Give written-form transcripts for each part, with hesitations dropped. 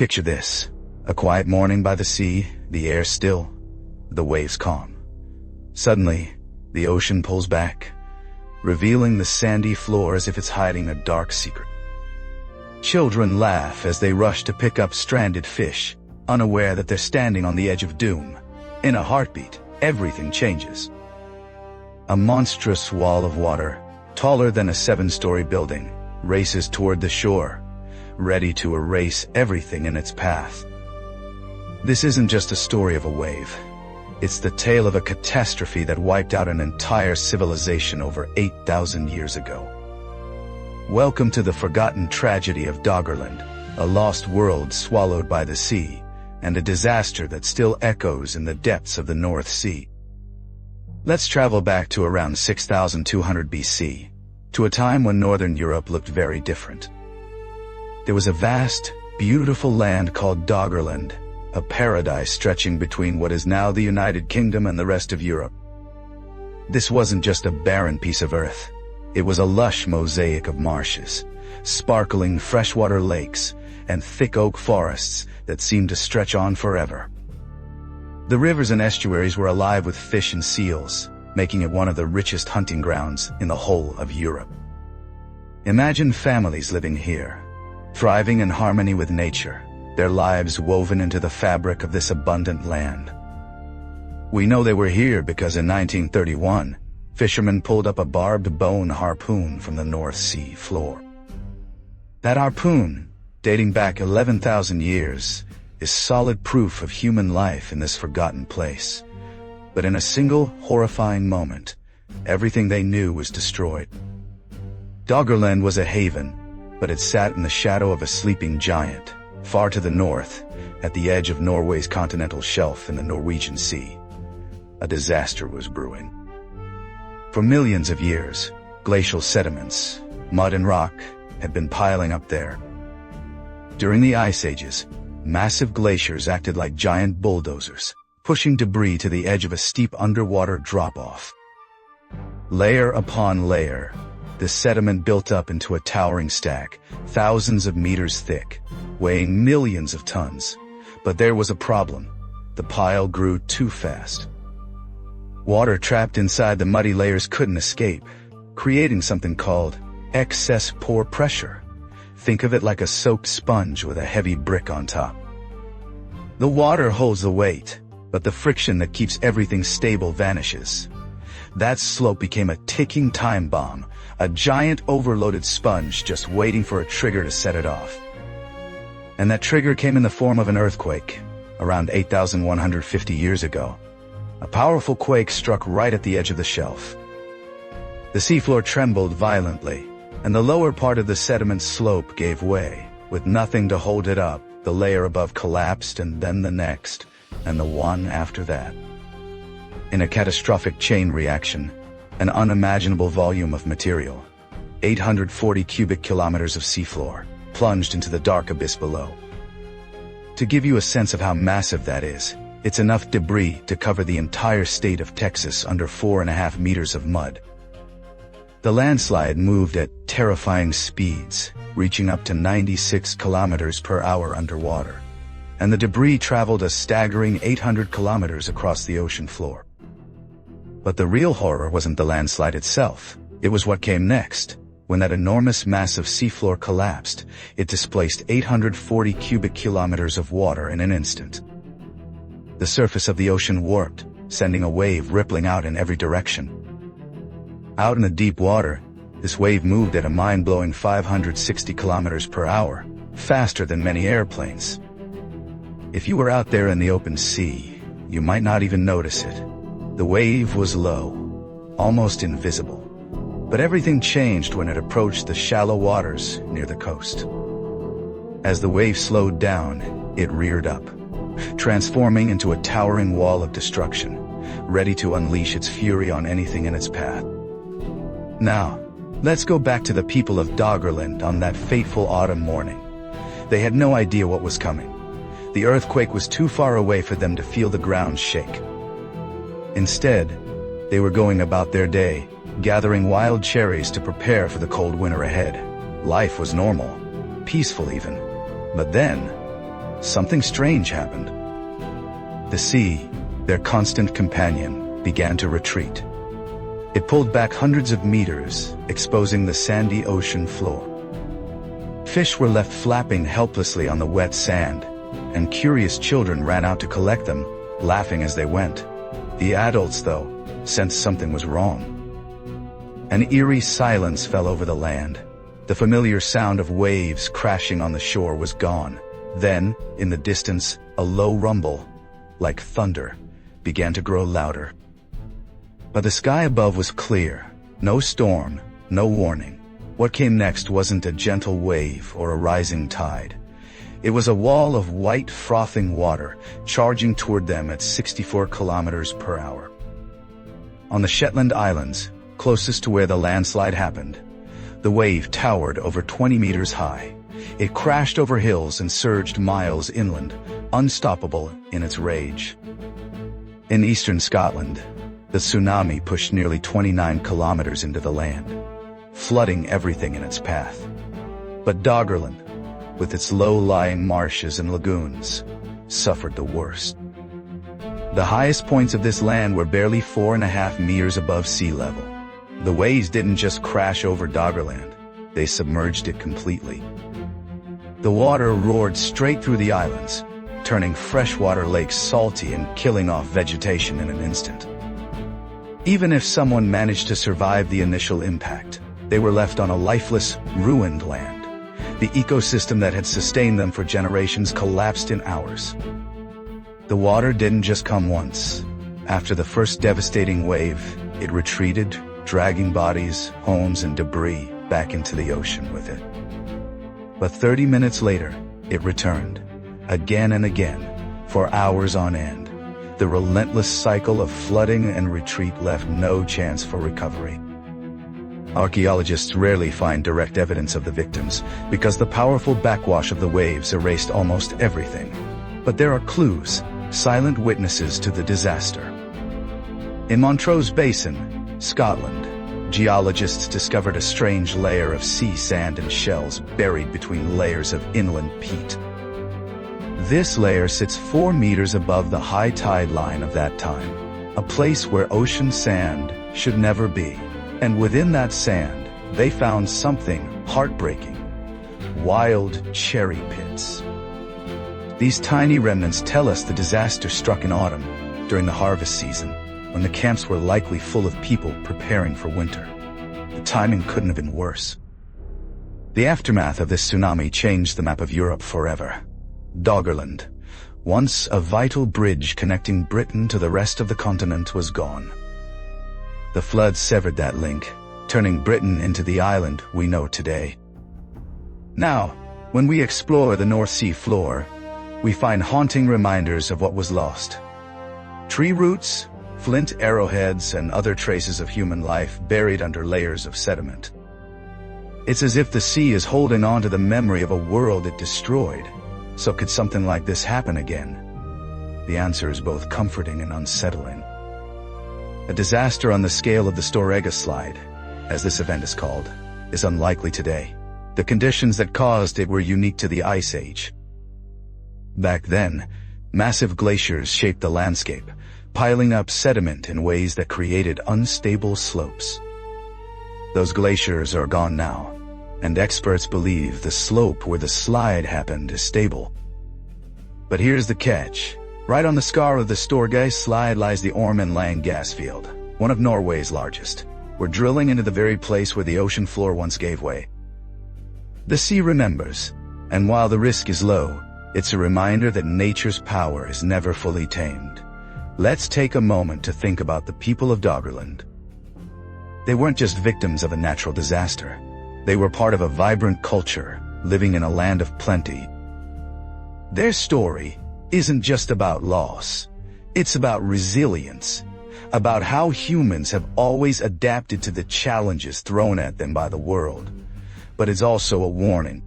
Picture this. A quiet morning by the sea, the air still, the waves calm. Suddenly, the ocean pulls back, revealing the sandy floor as if it's hiding a dark secret. Children laugh as they rush to pick up stranded fish, unaware that they're standing on the edge of doom. In a heartbeat, everything changes. A monstrous wall of water, taller than a 7-story building, races toward the shore, ready to erase everything in its path. This isn't just a story of a wave. It's the tale of a catastrophe that wiped out an entire civilization over 8,000 years ago. Welcome to the forgotten tragedy of Doggerland, a lost world swallowed by the sea, and a disaster that still echoes in the depths of the North Sea. Let's travel back to around 6,200 BC, to a time when Northern Europe looked very different. There was a vast, beautiful land called Doggerland, a paradise stretching between what is now the United Kingdom and the rest of Europe. This wasn't just a barren piece of earth. It was a lush mosaic of marshes, sparkling freshwater lakes, and thick oak forests that seemed to stretch on forever. The rivers and estuaries were alive with fish and seals, making it one of the richest hunting grounds in the whole of Europe. Imagine families living here, thriving in harmony with nature, their lives woven into the fabric of this abundant land. We know they were here because in 1931, fishermen pulled up a barbed bone harpoon from the North Sea floor. That harpoon, dating back 11,000 years, is solid proof of human life in this forgotten place. But in a single horrifying moment, everything they knew was destroyed. Doggerland was a haven, but it sat in the shadow of a sleeping giant, far to the north, at the edge of Norway's continental shelf in the Norwegian Sea. A disaster was brewing. For millions of years, glacial sediments, mud and rock, had been piling up there. During the Ice Ages, massive glaciers acted like giant bulldozers, pushing debris to the edge of a steep underwater drop-off. Layer upon layer, the sediment built up into a towering stack, thousands of meters thick, weighing millions of tons. But there was a problem. The pile grew too fast. Water trapped inside the muddy layers couldn't escape, creating something called excess pore pressure. Think of it like a soaked sponge with a heavy brick on top. The water holds the weight, but the friction that keeps everything stable vanishes. That slope became a ticking time bomb, a giant overloaded sponge just waiting for a trigger to set it off. And that trigger came in the form of an earthquake, around 8,150 years ago. A powerful quake struck right at the edge of the shelf. The seafloor trembled violently, and the lower part of the sediment slope gave way. With nothing to hold it up, the layer above collapsed, and then the next, and the one after that. In a catastrophic chain reaction, an unimaginable volume of material, 840 cubic kilometers of seafloor, plunged into the dark abyss below. To give you a sense of how massive that is, it's enough debris to cover the entire state of Texas under 4.5 meters of mud. The landslide moved at terrifying speeds, reaching up to 96 kilometers per hour underwater, and the debris traveled a staggering 800 kilometers across the ocean floor. But the real horror wasn't the landslide itself. It was what came next. When that enormous mass of seafloor collapsed, it displaced 840 cubic kilometers of water in an instant. The surface of the ocean warped, sending a wave rippling out in every direction. Out in the deep water, this wave moved at a mind-blowing 560 kilometers per hour, faster than many airplanes. If you were out there in the open sea, you might not even notice it. The wave was low, almost invisible. But everything changed when it approached the shallow waters near the coast. As the wave slowed down, it reared up, transforming into a towering wall of destruction, ready to unleash its fury on anything in its path. Now, let's go back to the people of Doggerland on that fateful autumn morning. They had no idea what was coming. The earthquake was too far away for them to feel the ground shake. Instead, they were going about their day, gathering wild cherries to prepare for the cold winter ahead. Life was normal, peaceful even. But then, something strange happened. The sea, their constant companion, began to retreat. It pulled back hundreds of meters, exposing the sandy ocean floor. Fish were left flapping helplessly on the wet sand, and curious children ran out to collect them, laughing as they went. The adults, though, sensed something was wrong. An eerie silence fell over the land. The familiar sound of waves crashing on the shore was gone. Then, in the distance, a low rumble, like thunder, began to grow louder. But the sky above was clear. No storm, no warning. What came next wasn't a gentle wave or a rising tide. It was a wall of white, frothing water, charging toward them at 64 kilometers per hour. On the Shetland Islands, closest to where the landslide happened, the wave towered over 20 meters high. It crashed over hills and surged miles inland, unstoppable in its rage. In eastern Scotland, the tsunami pushed nearly 29 kilometers into the land, flooding everything in its path. But Doggerland, with its low-lying marshes and lagoons, suffered the worst. The highest points of this land were barely 4.5 meters above sea level. The waves didn't just crash over Doggerland, they submerged it completely. The water roared straight through the islands, turning freshwater lakes salty and killing off vegetation in an instant. Even if someone managed to survive the initial impact, they were left on a lifeless, ruined land. The ecosystem that had sustained them for generations collapsed in hours. The water didn't just come once. After the first devastating wave, it retreated, dragging bodies, homes, and debris back into the ocean with it. But 30 minutes later, it returned, again and again, for hours on end. The relentless cycle of flooding and retreat left no chance for recovery. Archaeologists rarely find direct evidence of the victims because the powerful backwash of the waves erased almost everything. But there are clues, silent witnesses to the disaster. In Montrose Basin, Scotland, geologists discovered a strange layer of sea sand and shells buried between layers of inland peat. This layer sits 4 meters above the high tide line of that time, a place where ocean sand should never be. And within that sand, they found something heartbreaking: wild cherry pits. These tiny remnants tell us the disaster struck in autumn, during the harvest season, when the camps were likely full of people preparing for winter. The timing couldn't have been worse. The aftermath of this tsunami changed the map of Europe forever. Doggerland, once a vital bridge connecting Britain to the rest of the continent, was gone. The floods severed that link, turning Britain into the island we know today. Now, when we explore the North Sea floor, we find haunting reminders of what was lost. Tree roots, flint arrowheads, and other traces of human life buried under layers of sediment. It's as if the sea is holding on to the memory of a world it destroyed. So could something like this happen again? The answer is both comforting and unsettling. A disaster on the scale of the Storegga Slide, as this event is called, is unlikely today. The conditions that caused it were unique to the Ice Age. Back then, massive glaciers shaped the landscape, piling up sediment in ways that created unstable slopes. Those glaciers are gone now, and experts believe the slope where the slide happened is stable. But here's the catch. Right on the scar of the Storegga Slide lies the Ormen Lange gas field, one of Norway's largest. We're drilling into the very place where the ocean floor once gave way. The sea remembers, and while the risk is low, it's a reminder that nature's power is never fully tamed. Let's take a moment to think about the people of Doggerland. They weren't just victims of a natural disaster. They were part of a vibrant culture, living in a land of plenty. Their story isn't just about loss. It's about resilience, about how humans have always adapted to the challenges thrown at them by the world. But it's also a warning.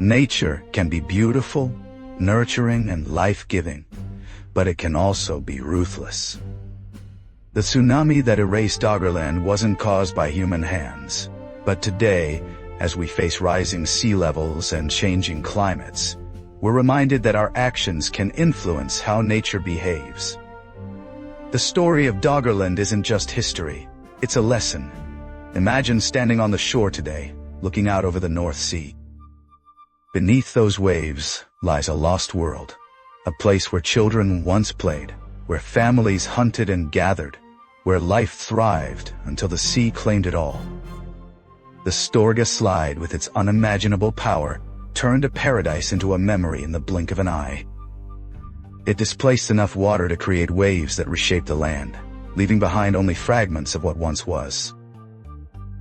Nature can be beautiful, nurturing, and life-giving, but it can also be ruthless. The tsunami that erased Doggerland wasn't caused by human hands, but today, as we face rising sea levels and changing climates, we're reminded that our actions can influence how nature behaves. The story of Doggerland isn't just history, it's a lesson. Imagine standing on the shore today, looking out over the North Sea. Beneath those waves lies a lost world, a place where children once played, where families hunted and gathered, where life thrived until the sea claimed it all. The Storegga Slide, with its unimaginable power, turned a paradise into a memory in the blink of an eye. It displaced enough water to create waves that reshaped the land, leaving behind only fragments of what once was.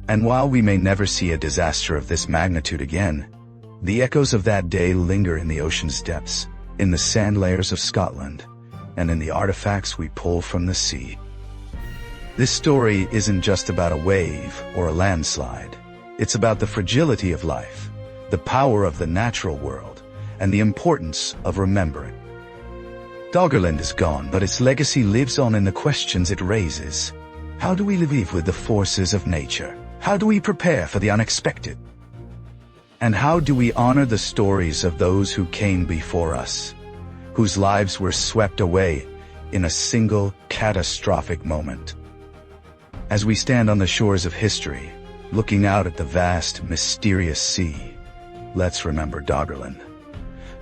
And while we may never see a disaster of this magnitude again, the echoes of that day linger in the ocean's depths, in the sand layers of Scotland, and in the artifacts we pull from the sea. This story isn't just about a wave or a landslide. It's about the fragility of life, the power of the natural world, and the importance of remembering. Doggerland is gone, but its legacy lives on in the questions it raises. How do we live with the forces of nature? How do we prepare for the unexpected? And how do we honor the stories of those who came before us, whose lives were swept away in a single catastrophic moment? As we stand on the shores of history, looking out at the vast, mysterious sea, let's remember Doggerland,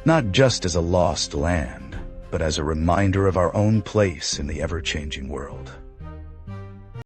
not just as a lost land, but as a reminder of our own place in the ever-changing world.